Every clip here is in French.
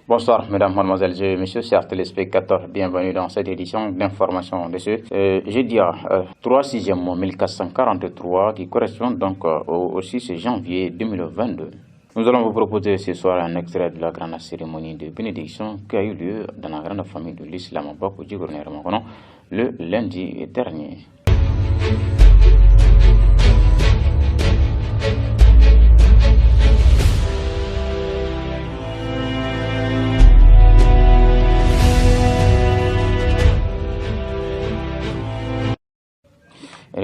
Bonsoir, mesdames, mademoiselles et messieurs, chers téléspectateurs, bienvenue dans cette édition d'information de ce jeudi 3/6 1443 qui correspond donc au 6 janvier 2022. Nous allons vous proposer ce soir un extrait de la grande cérémonie de bénédiction qui a eu lieu dans la grande famille de l'islam le lundi dernier.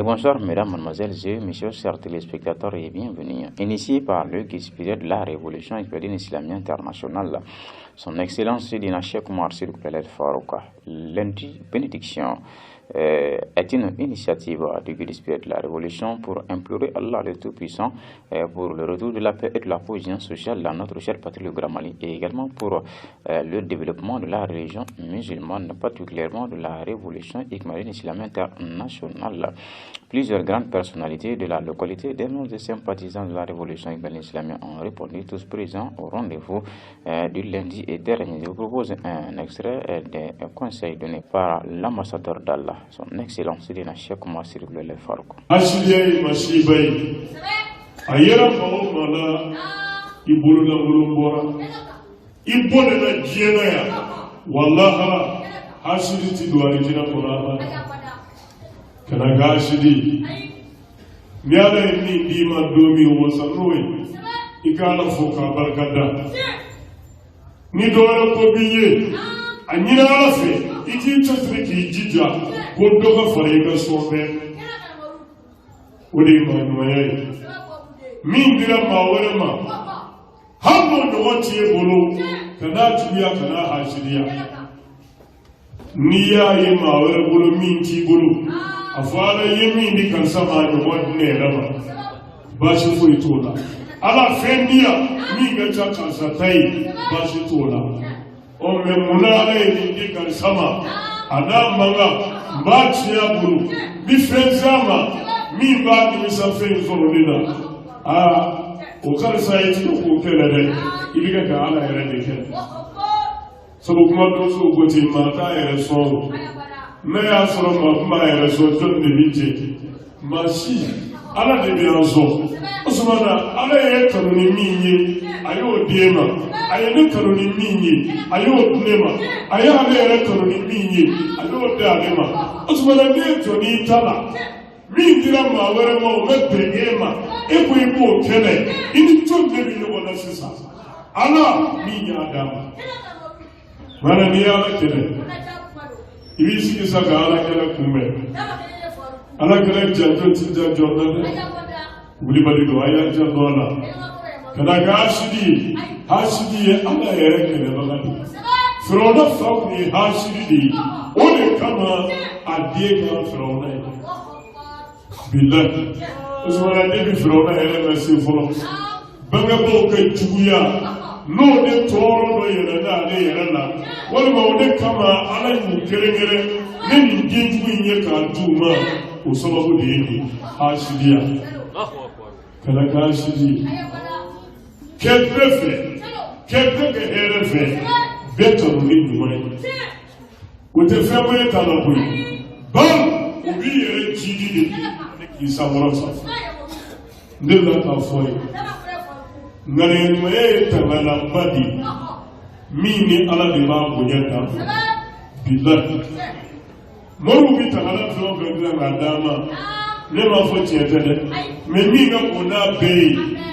Bonsoir mesdames, mademoiselles et messieurs, chers téléspectateurs et bienvenue. Initié par le guide spirituel de la Révolution Islamie Internationale, son Excellence Sidina Cheikh Oumar Sy Khaled Farouka, lundi bénédiction est une initiative du guide spirituel de la Révolution pour implorer Allah le Tout-Puissant pour le retour de la paix et de la cohésion sociale dans notre cher patrie le Grand Mali et également pour le développement de la religion musulmane, particulièrement de la Révolution Islamie Internationale. Plusieurs grandes personnalités de la localité, des membres et sympathisants de la Révolution Islamie ont répondu, tous présents au rendez-vous du lundi et dernier. Je vous propose un extrait des conseils donnés par l'ambassadeur d'Allah, son Excellence Sidina Cheikh Oumar Sy Khaled Farouka. Asiliye masibai ayera mala ibulu na bulumbora ibole na jena ya wallahi asili tidwari jina qur'an kana gashidi miala ni dima domi wasanwe ikala foka barkada ni dora ko biye anyina alafe iki tsriki jija ko doga farega sobe odi ma noye min dira mawere ma hambo do wati e bolo kana tuya kana hashiriya niya ye mawere bolo min ti bolo afala yemi ni kan sama do wadne rama bashi fo itola ala fendia mi ga ta kasatai bashi tola o me munala ni kan sama ada manga bachi ya bulu bi fenzama mi ba ni safen zoronina o kar sai ti ko kele de ibiga ka ala yere de ke so kuma do so goti mata yere so me ya so ma yere so ton de bije mashi ala de bi anzo osumana ala yere kanuni minye ayo diema ayo ne kanuni minye ayo nema ayo ala yere kanuni minye ayo de alema osumana de joni tala mi dira ma were mo me pregema ebo ibo kele ini tonde bi no wala sisa ala mi ya dama mana ni ala kele ibi sigi saka ala kele kumbe ala kele janto tinja jordan wuli bali do aya jandona kana gashidi hashidi ala yere kele bagadi frona fawni hashidi ole kama adiega frona billahi usmana debi frona ele mesi folo banga bo kay juguya no de toro do yele da de yele la wala mo de kama ala yu geregere ne ni dinju nye ka duma o sababu de ni hashidiya kala ka hashidi kebrefe kebrefe erefe beto ni duwe o te femo ta lo bu bam obi yere jidi Isamosa ndela ka foi ngare moye tabala badi mini ala de ba bonyata billahi moru bi tabala flo be na dama ne ma fo tietede me mi ga kona be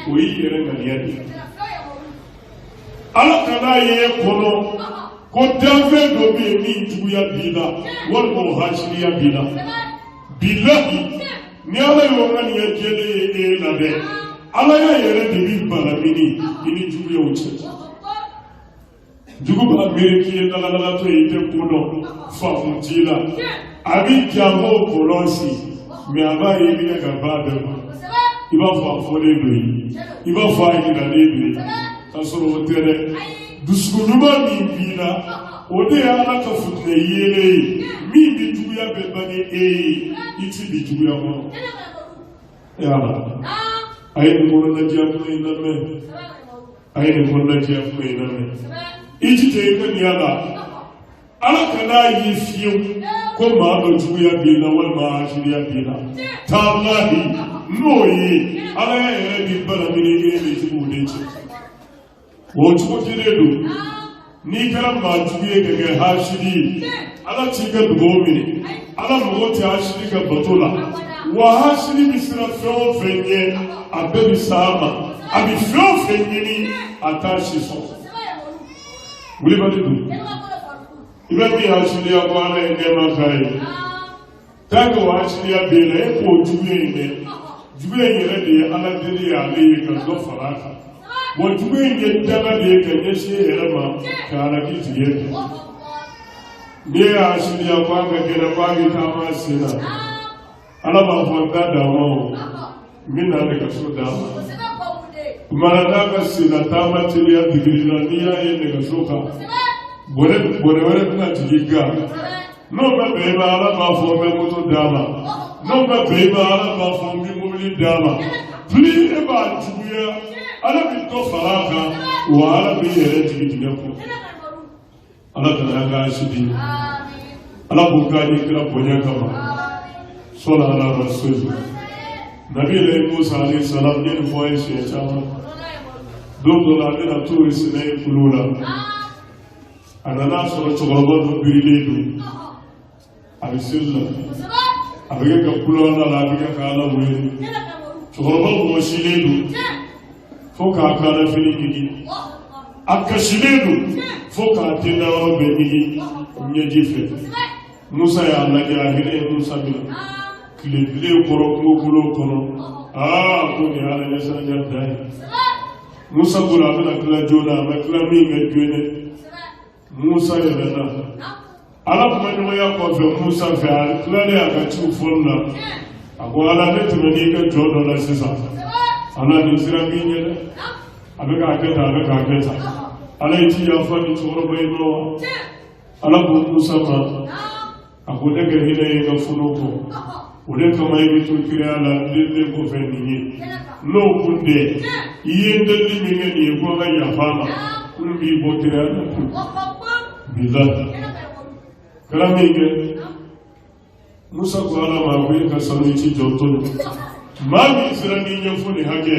o yere ngaliadi ala kana ye kono ko dave do be mi tuya bila wal mo hashiriya bila billahi ni ala yonga ni jele la de ala ya yere de bi balamini ini jugu yo uche jugu ba meriki na la to ite kono fa mutila abi jamo kolonsi mi aba yi ni ga ba de iba fa fole do iba fa yi na le bi kasoro tere duskunuma mi bina ode ala ka futne yele mi bi jugu ya be bani iti bi jugu ya mo ya ayi ni mo na dia ko ina me ayi ni mo na dia ko ina me ijite ga niyala ala kana yi fiyo ko ma do juya bi na wal ma shiriya bi na tallahi noyi ala ya bi bala mini ge ni jibu ne ce wo jugo tiredo ni karam ma juye ga hashiri ala ci ga dugo mini ala mo ti hashiri ga batola wa hashiri bisra fo fenye abebi sama abi fo fenye ni atashi so wuli ba du ibe bi hashiri ya kwa ala ene ma kai tago wa hashiri ya bele ko juye yere de ala deli ya le ka do faraka wo juye ne daga de ka ne shi yere ma ka ala ki tiye ne ya hashiri ya kwa ga gele kwa gi ta ma sina ala ba fo da mo minna daga so da mara daga sina ta ma tili ya digiri na ni ya ne ga so ka bore na tiga no ba be ba ala ba fo me ko to dama no ba be ba ala ba fo mi mo li dama pli e ba juya ala bi to faraka wa ala bi yere tigi ko ala ta ga shidi ala bu ga ni kira bonya kama sola ala rasul nabi le musa alayhi salam ne fo ay she chama do la na turi sinay kulula anana so chogorbo do biriledu abisilla abiga kapulo na la biga kala wele chogorbo mo shiledu foka kala filigi akashiledu foka tenda ro benigi nyejife musa ya allah ya hire musa bila kile koro kulo kono ko ni ala ne sa jadai musa gura bila kala jona ma kala mi ngene Musa yelena ala kuma nyuma ya ko fe Musa fe alklale akachu fonna ako ala ne tumeni ka jodo la sisa ala ni sira binye abeka aketa ala iti ya fani choro bayno ala ko Musa ma ako de ke hile ga funuko ule kama hivi tukire ala dinde ko fe ni no kunde yende ni mingeni ko ga ya fama kumbi botira ala Billah karamige Musa ko ala ma ko ka sanu ci jotto ma bi sirani nyafuni hage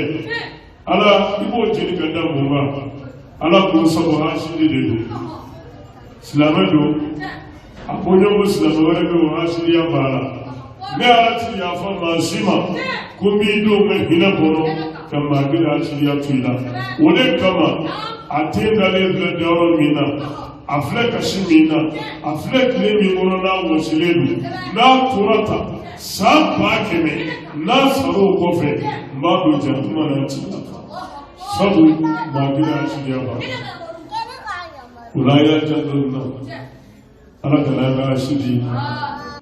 ala ibo jini ka da mumba ala ko sabo hashidi de islamado aponyo muslim wala ko hashidi ya bala ne ala ti ya fa mashima kumbi do me hina bono kama gida hashidi ya tuila wole kama atenda le dawro mina aflek ashimina aflek lemi morona wosiledu na turata samba keme na saro kofe mbado jatuma na chila sabu magina ashiyaba ulaya jadonna ala kala ashidi.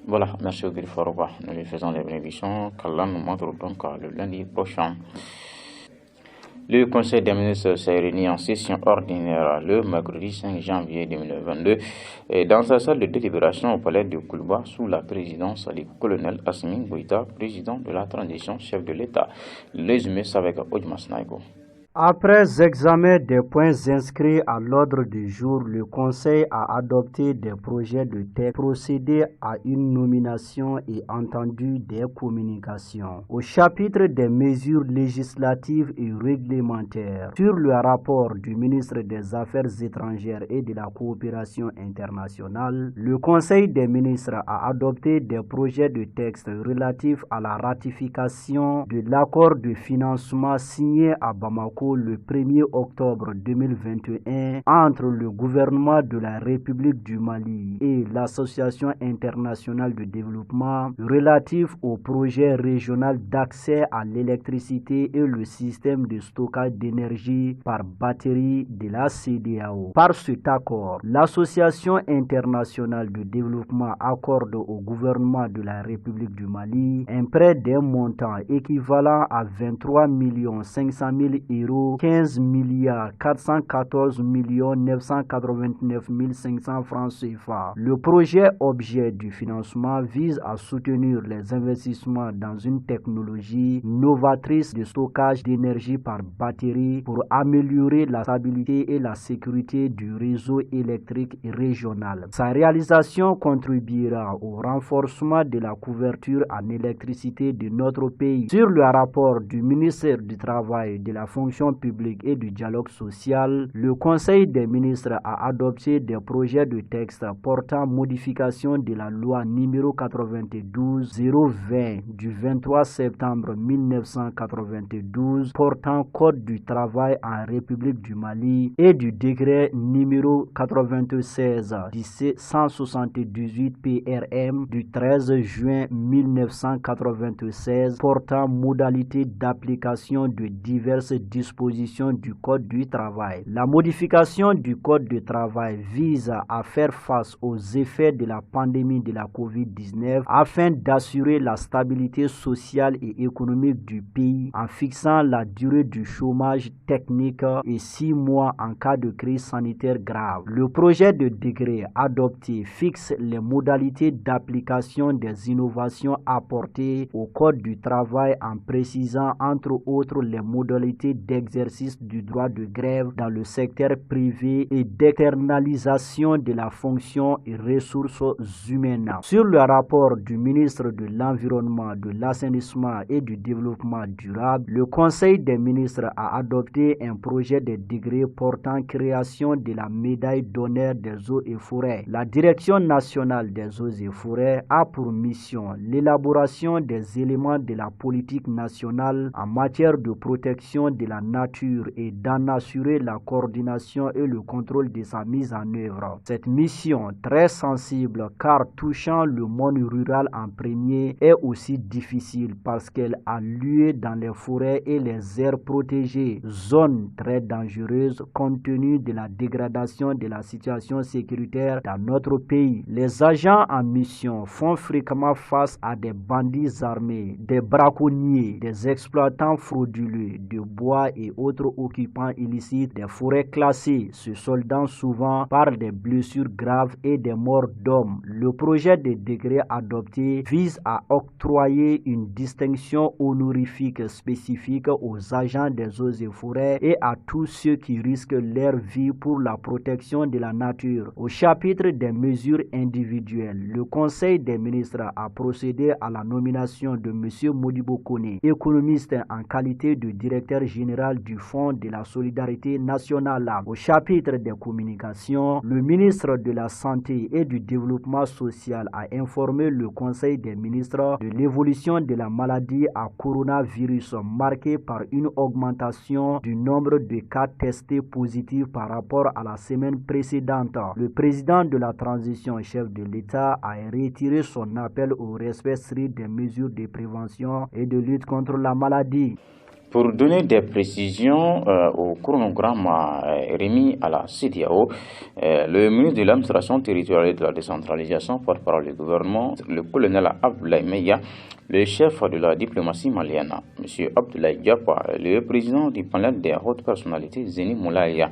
Voilà, merci au Gilforba. Nous lui faisons les bénédictions qu'Allah nous montre donc le lundi prochain. Le Conseil des ministres s'est réuni en session ordinaire le mercredi 5 janvier 2022 et dans sa salle de délibération au palais de Koulba sous la présidence du colonel Assimi Goïta, président de la transition, chef de l'État. Le résumé, c'est avec Ojmas Naïgo. Après examen des points inscrits à l'ordre du jour, le Conseil a adopté des projets de texte, procédé à une nomination et entendu des communications. Au chapitre des mesures législatives et réglementaires, sur le rapport du ministre des Affaires étrangères et de la coopération internationale, le Conseil des ministres a adopté des projets de texte relatifs à la ratification de l'accord de financement signé à Bamako le 1er octobre 2021 entre le gouvernement de la République du Mali et l'Association internationale de développement relatif au projet régional d'accès à l'électricité et le système de stockage d'énergie par batterie de la CEDEAO. Par cet accord, l'Association internationale de développement accorde au gouvernement de la République du Mali un prêt d'un montant équivalent à 23 500 000 € numéro 15 414 989 500 francs CFA. Le projet objet du financement vise à soutenir les investissements dans une technologie novatrice de stockage d'énergie par batterie pour améliorer la stabilité et la sécurité du réseau électrique régional. Sa réalisation contribuera au renforcement de la couverture en électricité de notre pays. Sur le rapport du ministère du Travail, de la fonction publique et du dialogue social, le Conseil des ministres a adopté des projets de texte portant modification de la loi numéro 92-020 du 23 septembre 1992 portant Code du travail en République du Mali et du décret numéro 96-178 PRM du 13 juin 1996 portant modalité d'application de diverses dispositions du Code du travail. La modification du Code du travail vise à faire face aux effets de la pandémie de la COVID-19 afin d'assurer la stabilité sociale et économique du pays en fixant la durée du chômage technique et 6 mois en cas de crise sanitaire grave. Le projet de décret adopté fixe les modalités d'application des innovations apportées au Code du travail en précisant entre autres les modalités d'exercice du droit de grève dans le secteur privé et d'externalisation de la fonction et ressources humaines. Sur le rapport du ministre de l'Environnement, de l'Assainissement et du Développement durable, le Conseil des ministres a adopté un projet de décret portant création de la médaille d'honneur des eaux et forêts. La Direction nationale des eaux et forêts a pour mission l'élaboration des éléments de la politique nationale en matière de protection de la nature et d'en assurer la coordination et le contrôle de sa mise en œuvre. Cette mission, très sensible car touchant le monde rural en premier, est aussi difficile parce qu'elle a lieu dans les forêts et les aires protégées, zones très dangereuses compte tenu de la dégradation de la situation sécuritaire dans notre pays. Les agents en mission font fréquemment face à des bandits armés, des braconniers, des exploitants frauduleux de bois et autres occupants illicites des forêts classées, se soldant souvent par des blessures graves et des morts d'hommes. Le projet de décret adopté vise à octroyer une distinction honorifique spécifique aux agents des eaux et forêts et à tous ceux qui risquent leur vie pour la protection de la nature. Au chapitre des mesures individuelles, le Conseil des ministres a procédé à la nomination de M. Modibo Kone, économiste en qualité de directeur général du Fonds de la solidarité nationale. Au chapitre des communications, le ministre de la Santé et du Développement social a informé le Conseil des ministres de l'évolution de la maladie à coronavirus marquée par une augmentation du nombre de cas testés positifs par rapport à la semaine précédente. Le président de la transition, chef de l'État, a retiré son appel au respect strict des mesures de prévention et de lutte contre la maladie. Pour donner des précisions au chronogramme remis à la CEDEAO, le ministre de l'administration territoriale et de la décentralisation, porte-parole du gouvernement, le colonel Abdoulaye Meya, le chef de la diplomatie malienne, M. Abdoulaye Diapa, le président du panel des hautes personnalités, Zeni Moulaya,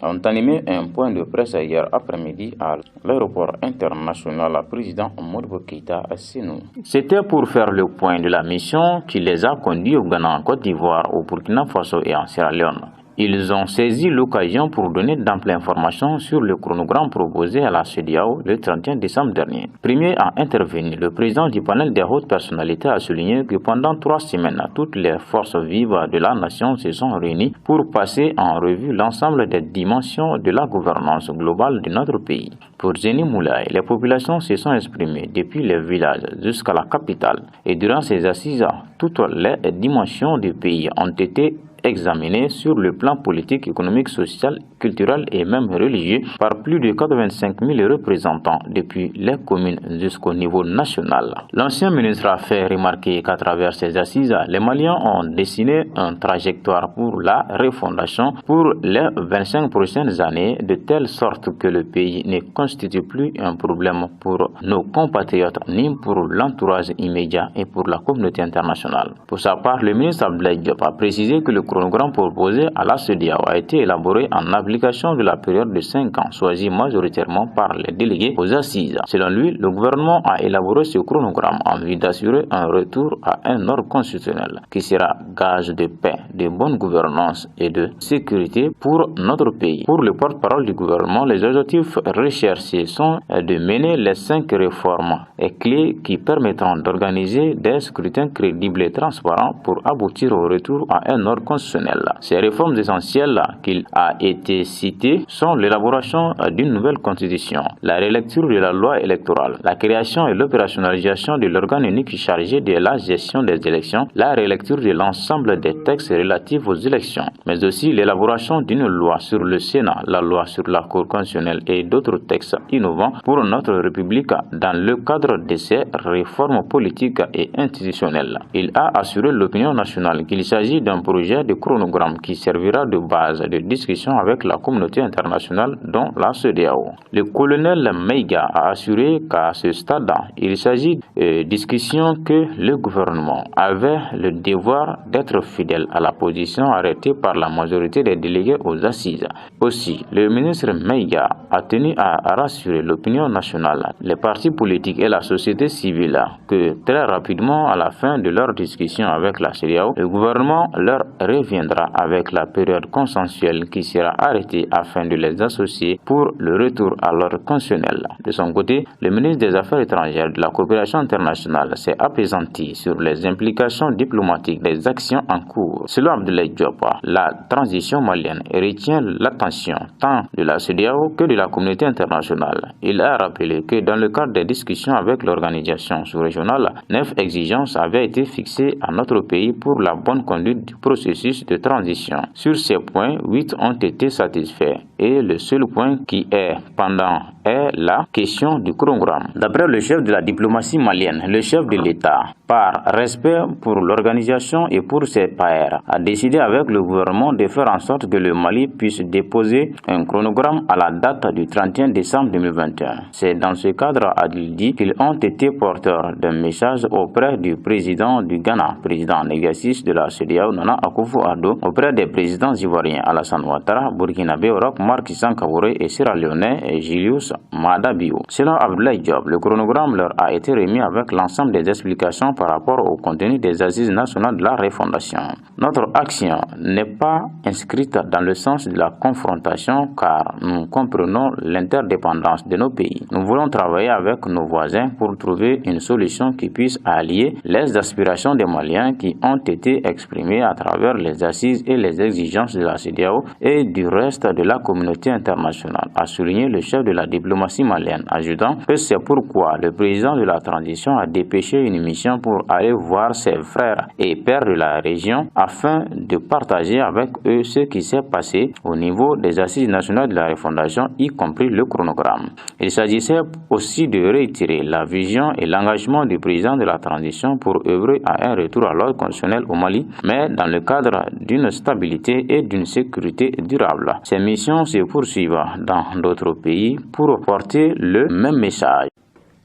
ont animé un point de presse hier après-midi à l'aéroport international président Modibo Keïta à Sénou. C'était pour faire le point de la mission qui les a conduits au Ghana, en Côte d'Ivoire, au Burkina Faso et en Sierra Leone. Ils ont saisi l'occasion pour donner d'amples informations sur le chronogramme proposé à la CEDEAO le 31 décembre dernier. Premier à intervenir, le président du panel des hautes personnalités a souligné que pendant 3 semaines, toutes les forces vives de la nation se sont réunies pour passer en revue l'ensemble des dimensions de la gouvernance globale de notre pays. Pour Zeni Moulay, les populations se sont exprimées depuis les villages jusqu'à la capitale et durant ces assises, toutes les dimensions du pays ont été examinées sur le plan politique, économique, social culturel et même religieux par plus de 85 000 représentants depuis les communes jusqu'au niveau national. L'ancien ministre a fait remarquer qu'à travers ces assises, les Maliens ont dessiné une trajectoire pour la refondation pour les 25 prochaines années, de telle sorte que le pays ne constitue plus un problème pour nos compatriotes ni pour l'entourage immédiat et pour la communauté internationale. Pour sa part, le ministre Abdoulaye Diop a précisé que le chronogramme proposé à la CEDEAO a été élaboré en application de la période de 5 ans choisie majoritairement par les délégués aux assises. Selon lui, le gouvernement a élaboré ce chronogramme en vue d'assurer un retour à un ordre constitutionnel qui sera gage de paix, de bonne gouvernance et de sécurité pour notre pays. Pour le porte-parole du gouvernement, les objectifs recherchés sont de mener les 5 réformes et clés qui permettront d'organiser des scrutins crédibles et transparents pour aboutir au retour à un ordre constitutionnel. Ces réformes essentielles qu'il a été citées sont l'élaboration d'une nouvelle constitution, la relecture de la loi électorale, la création et l'opérationnalisation de l'organe unique chargé de la gestion des élections, la relecture de l'ensemble des textes relatifs aux élections, mais aussi l'élaboration d'une loi sur le Sénat, la loi sur la Cour constitutionnelle et d'autres textes innovants pour notre République dans le cadre de ces réformes politiques et institutionnelles. Il a assuré l'opinion nationale qu'il s'agit d'un projet de chronogramme qui servira de base de discussion avec la communauté internationale dont la CEDEAO. Le colonel Meiga a assuré qu'à ce stade, il s'agit de discussions que le gouvernement avait le devoir d'être fidèle à la position arrêtée par la majorité des délégués aux assises. Aussi, le ministre Meiga a tenu à rassurer l'opinion nationale, les partis politiques et la société civile que très rapidement, à la fin de leur discussion avec la CEDEAO, le gouvernement leur reviendra avec la période consensuelle qui sera arrêtée afin de les associer pour le retour à l'ordre constitutionnel. De son côté, le ministre des Affaires étrangères de la coopération internationale s'est apaisanti sur les implications diplomatiques des actions en cours. Selon Abdoulaye Diop, la transition malienne retient l'attention tant de la CEDEAO que de la communauté internationale. Il a rappelé que dans le cadre des discussions avec l'organisation sous-régionale, 9 exigences avaient été fixées à notre pays pour la bonne conduite du processus de transition. Sur ces points, 8 ont été satisfaits et le seul point qui est pendant est la question du chronogramme. D'après le chef de la diplomatie malienne, le chef de l'État, par respect pour l'organisation et pour ses pairs, a décidé avec le gouvernement de faire en sorte que le Mali puisse déposer un chronogramme à la date du 31 décembre 2021. C'est dans ce cadre, a-t-il dit, qu'ils ont été porteurs d'un message auprès du président du Ghana, président en exercice de la CEDEAO, Nana Akufo-Addo, auprès des présidents ivoiriens Alassane Ouattara, burkinabé Europe, Marc Sankabouré et sierra-léonais et Julius Maada Bio. Selon Abdoulaye Diop, le chronogramme leur a été remis avec l'ensemble des explications par rapport au contenu des assises nationales de la refondation. Notre action n'est pas inscrite dans le sens de la confrontation car nous comprenons l'interdépendance de nos pays. Nous voulons travailler avec nos voisins pour trouver une solution qui puisse allier les aspirations des Maliens qui ont été exprimées à travers les assises et les exigences de la CEDEAO et du reste de la communauté internationale, a souligné le chef de la diplomatie malienne, ajoutant que c'est pourquoi le président de la transition a dépêché une mission pour aller voir ses frères et pairs de la région afin de partager avec eux ce qui s'est passé au niveau des assises nationales de la refondation, y compris le chronogramme. Il s'agissait aussi de réitérer la vision et l'engagement du président de la transition pour œuvrer à un retour à l'ordre constitutionnel au Mali, mais dans le cadre d'une stabilité et d'une sécurité durable. Ces missions se poursuivent dans d'autres pays pour porter le même message.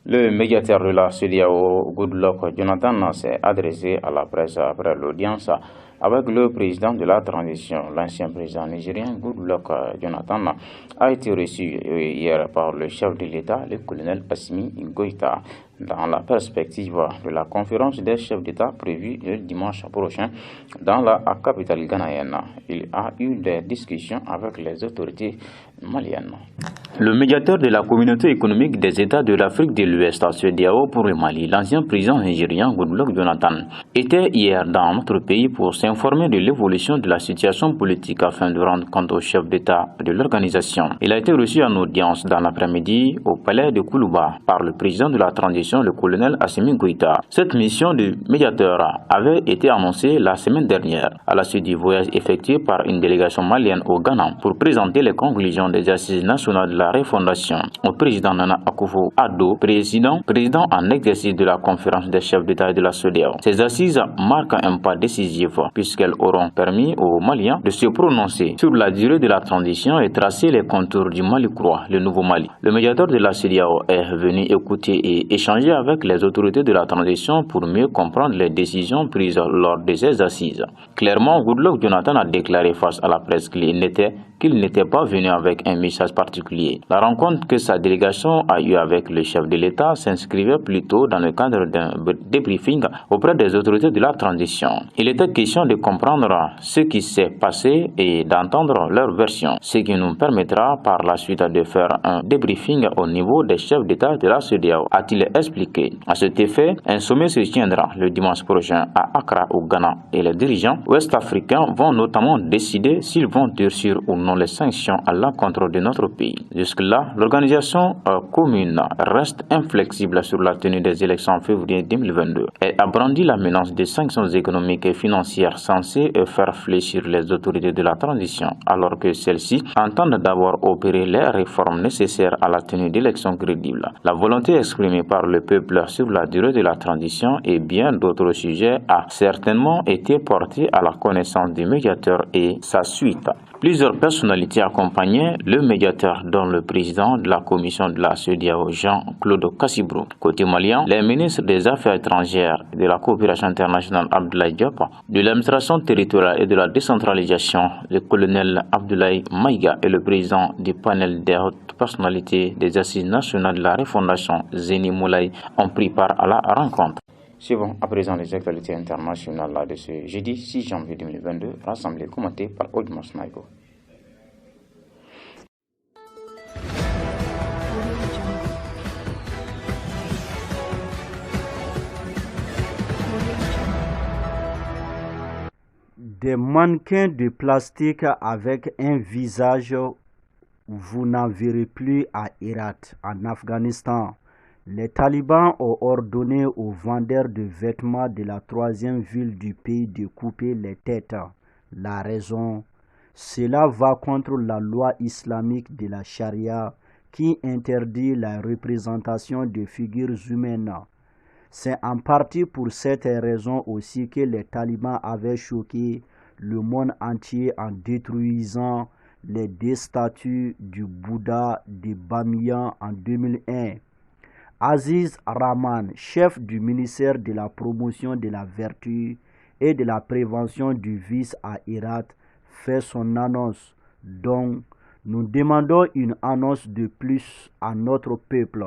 Le médiateur de la CEDEAO, Goodluck Jonathan, s'est adressé à la presse après l'audience avec le président de la transition. L'ancien président nigérien Goodluck Jonathan a été reçu hier par le chef de l'État, le colonel Assimi Goïta, dans la perspective de la conférence des chefs d'État prévue le dimanche prochain dans la capitale ghanéenne. Il a eu des discussions avec les autorités malienne. Le médiateur de la communauté économique des États de l'Afrique de l'Ouest, CEDEAO pour le Mali, l'ancien président nigérien Goodluck Jonathan, était hier dans notre pays pour s'informer de l'évolution de la situation politique afin de rendre compte au chef d'État de l'organisation. Il a été reçu en audience dans l'après-midi au palais de Koulouba par le président de la transition, le colonel Assimi Goïta. Cette mission du médiateur avait été annoncée la semaine dernière à la suite du voyage effectué par une délégation malienne au Ghana pour présenter les conclusions des assises nationales de la refondation au président Nana Akufo-Addo, président en exercice de la conférence des chefs d'État et de la CEDEAO. Ces assises marquent un pas décisif puisqu'elles auront permis aux Maliens de se prononcer sur la durée de la transition et tracer les contours du Mali croix, le nouveau Mali. Le médiateur de la CEDEAO est venu écouter et échanger avec les autorités de la transition pour mieux comprendre les décisions prises lors de ces assises. Clairement, Goodluck Jonathan a déclaré face à la presse qu'il n'était pas venu avec un message particulier. La rencontre que sa délégation a eue avec le chef de l'État s'inscrivait plutôt dans le cadre d'un débriefing auprès des autorités de la transition. Il était question de comprendre ce qui s'est passé et d'entendre leur version, ce qui nous permettra par la suite de faire un débriefing au niveau des chefs d'État de la CEDEAO, a-t-il expliqué. À cet effet, un sommet se tiendra le dimanche prochain à Accra au Ghana et les dirigeants ouest-africains vont notamment décider s'ils vont durcir ou non les sanctions à l'encontre de notre pays. Jusque-là, l'organisation commune reste inflexible sur la tenue des élections en février 2022. Elle a brandi la menace des sanctions économiques et financières censées faire fléchir les autorités de la transition, alors que celles-ci entendent d'abord opérer les réformes nécessaires à la tenue d'élections crédibles. La volonté exprimée par le peuple sur la durée de la transition et bien d'autres sujets a certainement été portée à la connaissance du médiateur et sa suite. Plusieurs personnalités accompagnaient le médiateur, dont le président de la commission de la CEDEAO, Jean-Claude Kassibrou. Côté malien, les ministres des Affaires étrangères et de la coopération internationale Abdoulaye Diop, de l'administration territoriale et de la décentralisation, le colonel Abdoulaye Maïga et le président du panel des hautes personnalités des assises nationales de la refondation, Zeni Moulay, ont pris part à la rencontre. Suivons à présent les actualités internationales de ce jeudi 6 janvier 2022, rassemblées et commentées par Odmos Maïgo. Des mannequins de plastique avec un visage, vous n'en verrez plus à Herat, en Afghanistan. Les talibans ont ordonné aux vendeurs de vêtements de la troisième ville du pays de couper les têtes. La raison, cela va contre la loi islamique de la charia qui interdit la représentation de figures humaines. C'est en partie pour cette raison aussi que les talibans avaient choqué le monde entier en détruisant les deux statues du Bouddha de Bamiyan en 2001. Aziz Rahman, chef du ministère de la promotion de la vertu et de la prévention du vice à Herat, fait son annonce. Donc, nous demandons une annonce de plus à notre peuple,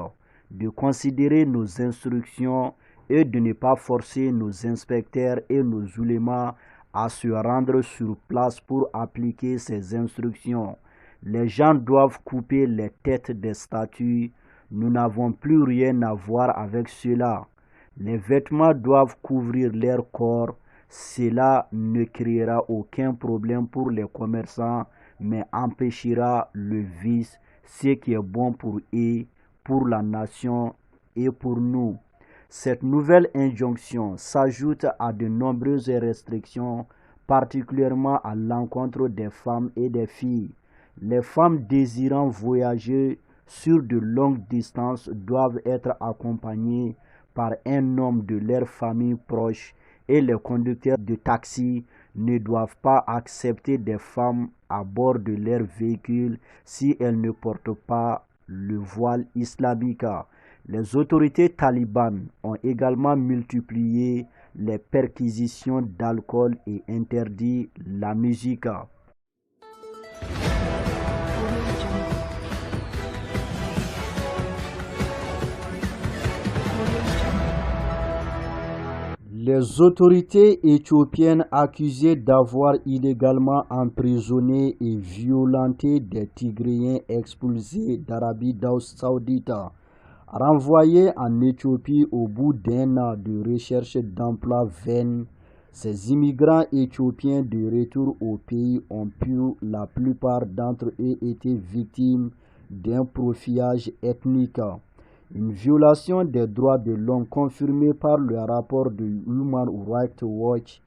de considérer nos instructions et de ne pas forcer nos inspecteurs et nos oulémas à se rendre sur place pour appliquer ces instructions. Les gens doivent couper les têtes des statues. Nous n'avons plus rien à voir avec cela. Les vêtements doivent couvrir leur corps. Cela ne créera aucun problème pour les commerçants, mais empêchera le vice, ce qui est bon pour eux, pour la nation et pour nous. Cette nouvelle injonction s'ajoute à de nombreuses restrictions, particulièrement à l'encontre des femmes et des filles. Les femmes désirant voyager sur de longues distances doivent être accompagnées par un homme de leur famille proche et les conducteurs de taxi ne doivent pas accepter des femmes à bord de leur véhicule si elles ne portent pas le voile islamique. Les autorités talibanes ont également multiplié les perquisitions d'alcool et interdit la musique. Les autorités éthiopiennes accusées d'avoir illégalement emprisonné et violenté des Tigréens expulsés d'Arabie saoudite, renvoyés en Éthiopie au bout d'un an de recherche d'emploi vaine, ces immigrants éthiopiens de retour au pays ont pu, la plupart d'entre eux, été victimes d'un profilage ethnique. Une violation des droits de l'homme confirmée par le rapport de Human Rights Watch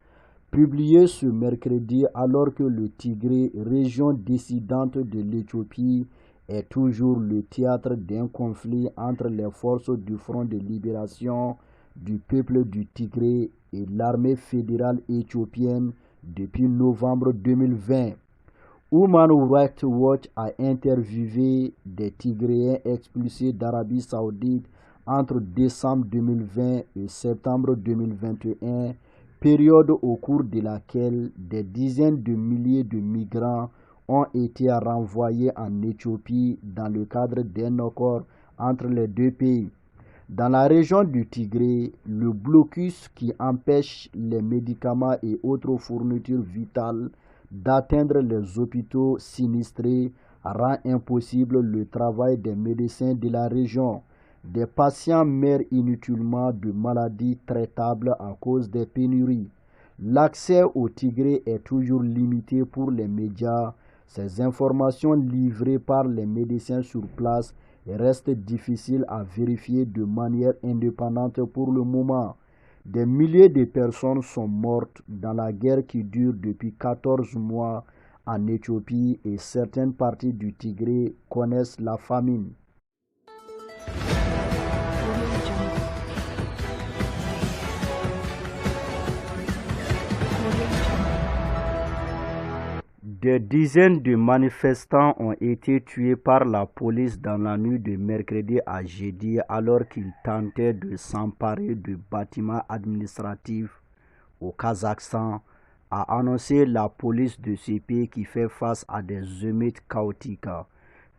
publié ce mercredi alors que le Tigré, région dissidente de l'Éthiopie, est toujours le théâtre d'un conflit entre les forces du Front de libération du peuple du Tigré et l'armée fédérale éthiopienne depuis novembre 2020. Human Rights Watch a interviewé des Tigréens expulsés d'Arabie saoudite entre décembre 2020 et septembre 2021, période au cours de laquelle des dizaines de milliers de migrants ont été renvoyés en Éthiopie dans le cadre d'un accord entre les deux pays. Dans la région du Tigré, le blocus qui empêche les médicaments et autres fournitures vitales d'atteindre les hôpitaux sinistrés rend impossible le travail des médecins de la région. Des patients meurent inutilement de maladies traitables à cause des pénuries. L'accès au Tigré est toujours limité pour les médias. Ces informations livrées par les médecins sur place restent difficiles à vérifier de manière indépendante pour le moment. Des milliers de personnes sont mortes dans la guerre qui dure depuis 14 mois en Éthiopie et certaines parties du Tigré connaissent la famine. Des dizaines de manifestants ont été tués par la police dans la nuit de mercredi à jeudi alors qu'ils tentaient de s'emparer de bâtiments administratifs au Kazakhstan, a annoncé la police de ce pays qui fait face à des émeutes chaotiques.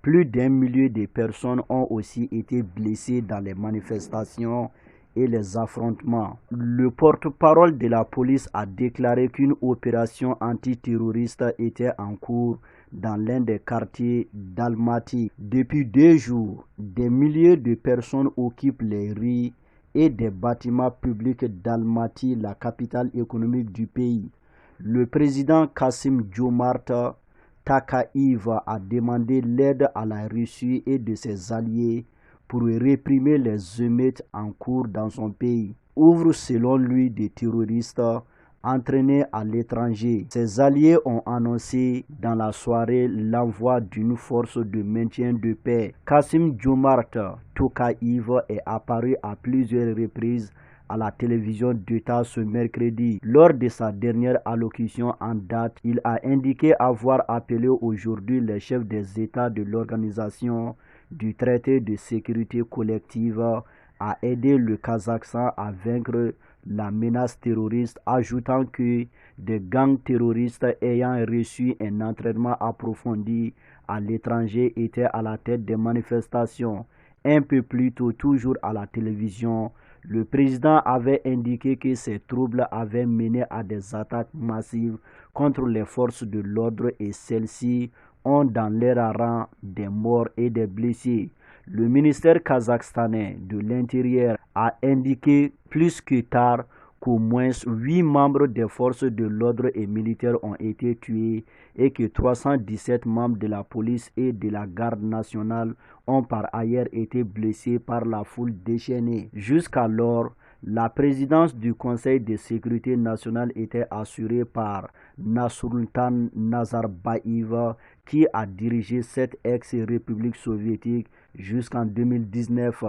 Plus d'1 million de personnes ont aussi été blessées dans les manifestations et les affrontements. Le porte-parole de la police a déclaré qu'une opération antiterroriste était en cours dans l'un des quartiers d'Almaty. Depuis 2 jours, des milliers de personnes occupent les rues et des bâtiments publics d'Almaty, la capitale économique du pays. Le président Kassim-Jomart Tokayev a demandé l'aide à la Russie et de ses alliés pour réprimer les émeutes en cours dans son pays. Ouvre selon lui des terroristes entraînés à l'étranger. Ses alliés ont annoncé dans la soirée l'envoi d'une force de maintien de paix. Kassim-Jomart Tokayev est apparu à plusieurs reprises à la télévision d'État ce mercredi. Lors de sa dernière allocution en date, il a indiqué avoir appelé aujourd'hui les chefs des États de l'organisation du traité de sécurité collective à aider le Kazakhstan à vaincre la menace terroriste, ajoutant que des gangs terroristes ayant reçu un entraînement approfondi à l'étranger étaient à la tête des manifestations. Un peu plus tôt, toujours à la télévision, le président avait indiqué que ces troubles avaient mené à des attaques massives contre les forces de l'ordre et celles-ci ont dans leur rang des morts et des blessés. Le ministère kazakhstanais de l'Intérieur a indiqué plus que tard qu'au moins 8 membres des forces de l'ordre et militaires ont été tués et que 317 membres de la police et de la garde nationale ont par ailleurs été blessés par la foule déchaînée. Jusqu'alors, la présidence du Conseil de sécurité nationale était assurée par Nursultan Nazarbayev, qui a dirigé cette ex-république soviétique jusqu'en 2019.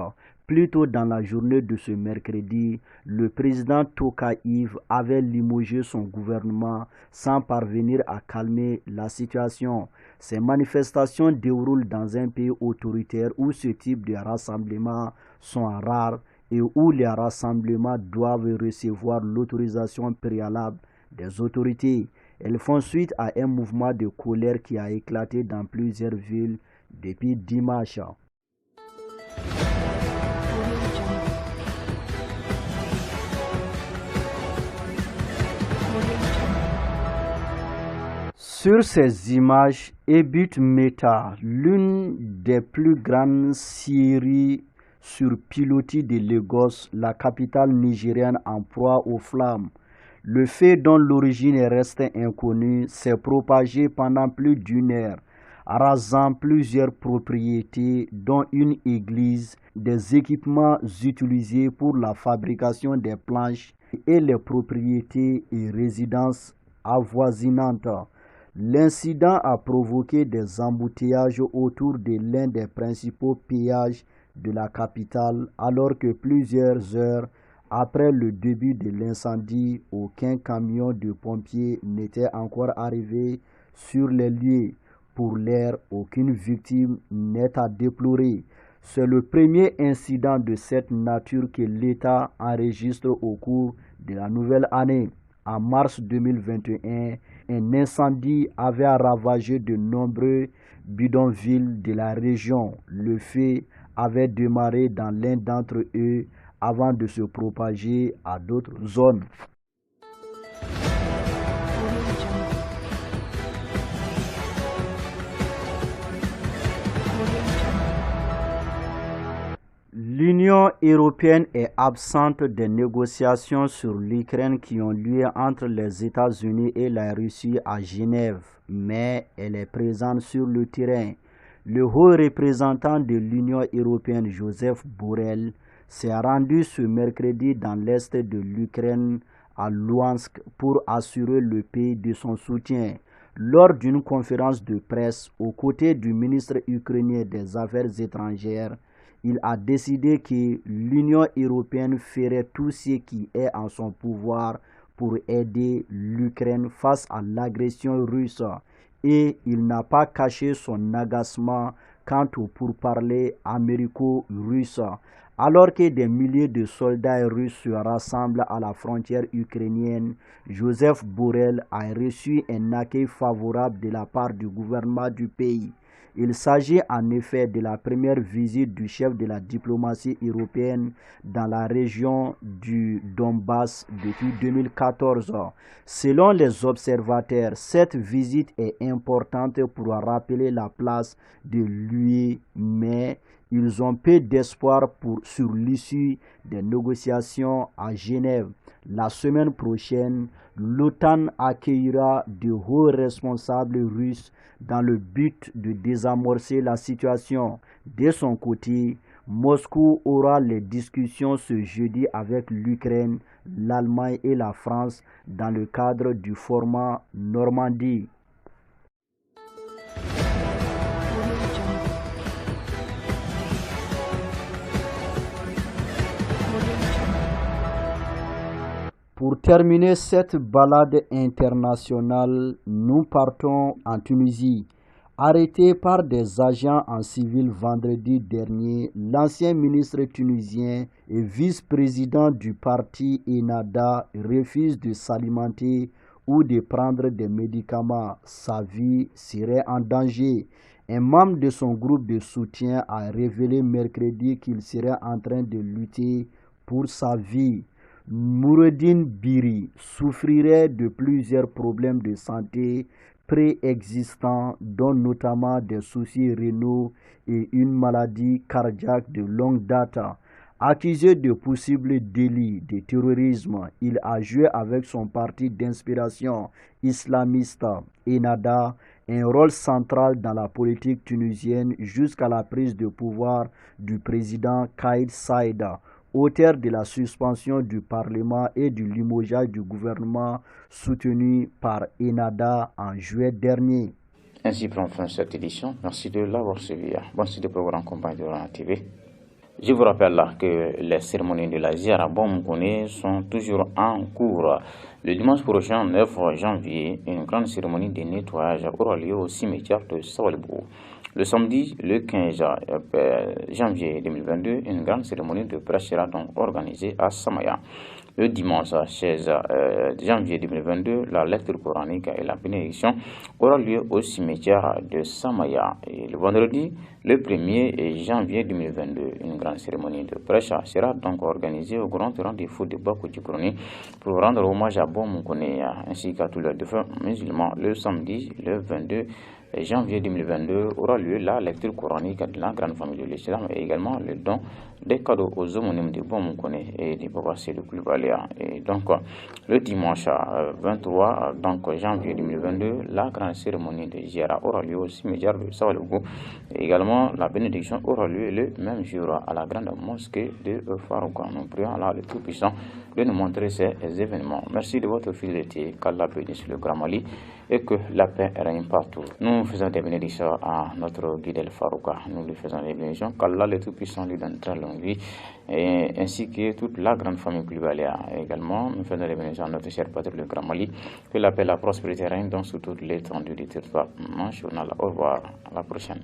Plus tôt dans la journée de ce mercredi, le président Tokayev avait limogé son gouvernement sans parvenir à calmer la situation. Ces manifestations déroulent dans un pays autoritaire où ce type de rassemblements sont rares et où les rassemblements doivent recevoir l'autorisation préalable des autorités. Elles font suite à un mouvement de colère qui a éclaté dans plusieurs villes depuis dimanche. Sur ces images, Ebut Meta, l'une des plus grandes scieries sur pilotis de Lagos, la capitale nigérienne en proie aux flammes. Le fait dont l'origine reste inconnue s'est propagé pendant plus d'une heure, rasant plusieurs propriétés dont une église, des équipements utilisés pour la fabrication des planches et les propriétés et résidences avoisinantes. L'incident a provoqué des embouteillages autour de l'un des principaux péages de la capitale alors que plusieurs heures après le début de l'incendie, aucun camion de pompiers n'était encore arrivé sur les lieux. Pour l'heure, aucune victime n'est à déplorer. C'est le premier incident de cette nature que l'État enregistre au cours de la nouvelle année. En mars 2021, un incendie avait ravagé de nombreux bidonvilles de la région. Le feu avait démarré dans l'un d'entre eux avant de se propager à d'autres zones. L'Union européenne est absente des négociations sur l'Ukraine qui ont lieu entre les États-Unis et la Russie à Genève, mais elle est présente sur le terrain. Le haut représentant de l'Union européenne, Joseph Borrell, s'est rendu ce mercredi dans l'est de l'Ukraine, à Luhansk, pour assurer le pays de son soutien. Lors d'une conférence de presse aux côtés du ministre ukrainien des Affaires étrangères, il a décidé que l'Union européenne ferait tout ce qui est en son pouvoir pour aider l'Ukraine face à l'agression russe. Et il n'a pas caché son agacement quant aux pourparlers américo-russes. Alors que des milliers de soldats russes se rassemblent à la frontière ukrainienne, Joseph Borrell a reçu un accueil favorable de la part du gouvernement du pays. Il s'agit en effet de la première visite du chef de la diplomatie européenne dans la région du Donbass depuis 2014. Selon les observateurs, cette visite est importante pour rappeler la place de l'UE, mais ils ont peu d'espoir sur l'issue des négociations à Genève. La semaine prochaine, l'OTAN accueillera de hauts responsables russes dans le but de désamorcer la situation. De son côté, Moscou aura les discussions ce jeudi avec l'Ukraine, l'Allemagne et la France dans le cadre du format Normandie. Pour terminer cette balade internationale, nous partons en Tunisie. Arrêté par des agents en civil vendredi dernier, l'ancien ministre tunisien et vice-président du parti Ennahda refuse de s'alimenter ou de prendre des médicaments. Sa vie serait en danger. Un membre de son groupe de soutien a révélé mercredi qu'il serait en train de lutter pour sa vie. Noureddine Biri souffrirait de plusieurs problèmes de santé préexistants, dont notamment des soucis rénaux et une maladie cardiaque de longue date. Accusé de possibles délits de terrorisme, il a joué avec son parti d'inspiration islamiste, Ennahda, un rôle central dans la politique tunisienne jusqu'à la prise de pouvoir du président Kais Saied, auteur de la suspension du Parlement et du limogeage du gouvernement soutenu par Ennahda en juillet dernier. Ainsi prend fin cette édition. Merci de l'avoir suivi. Bon site de programme compagnie de la TV. Je vous rappelle là que les cérémonies de la Ziara Bomkone sont toujours en cours. Le dimanche prochain, 9 janvier, une grande cérémonie de nettoyage aura lieu au cimetière de Sawalbou. Le samedi, le 15 janvier 2022, une grande cérémonie de presse sera donc organisée à Samaya. Le dimanche 16 janvier 2022, la lecture coranique et la bénédiction aura lieu au cimetière de Samaya. Et le vendredi, le 1er janvier 2022, une grande cérémonie de prêche sera donc organisée au grand rendez-vous de Bakouti-Kroni pour rendre hommage à Bon Moukoné ainsi qu'à tous les défunts musulmans. Le samedi, le 22 janvier 2022, aura lieu la lecture coranique de la grande famille de l'Islam et également le don des cadeaux aux homonymes de Bon Moukoné et de Baba Sédou Coulibaly. Et donc, le dimanche 23 janvier 2022, la grande cérémonie de Ziara aura lieu au cimetière de Sawalougou. Et également, la bénédiction aura lieu le même jour à la grande mosquée de Farouka. Nous prions Allah le Tout-Puissant de nous montrer ces événements. Merci de votre fidélité. Qu'Allah bénisse le Grand Mali et que la paix règne partout. Nous faisons des bénédictions à notre guide El Farouka. Nous lui faisons des bénédictions. Qu'Allah le Tout-Puissant lui donne très longue vie, et ainsi que toute la grande famille Coulibaly. Également, nous faisons des bénédictions à notre cher patrie le Grand Mali. Que la paix et la prospérité règnent dans toute l'étendue du territoire national. Au revoir. À la prochaine.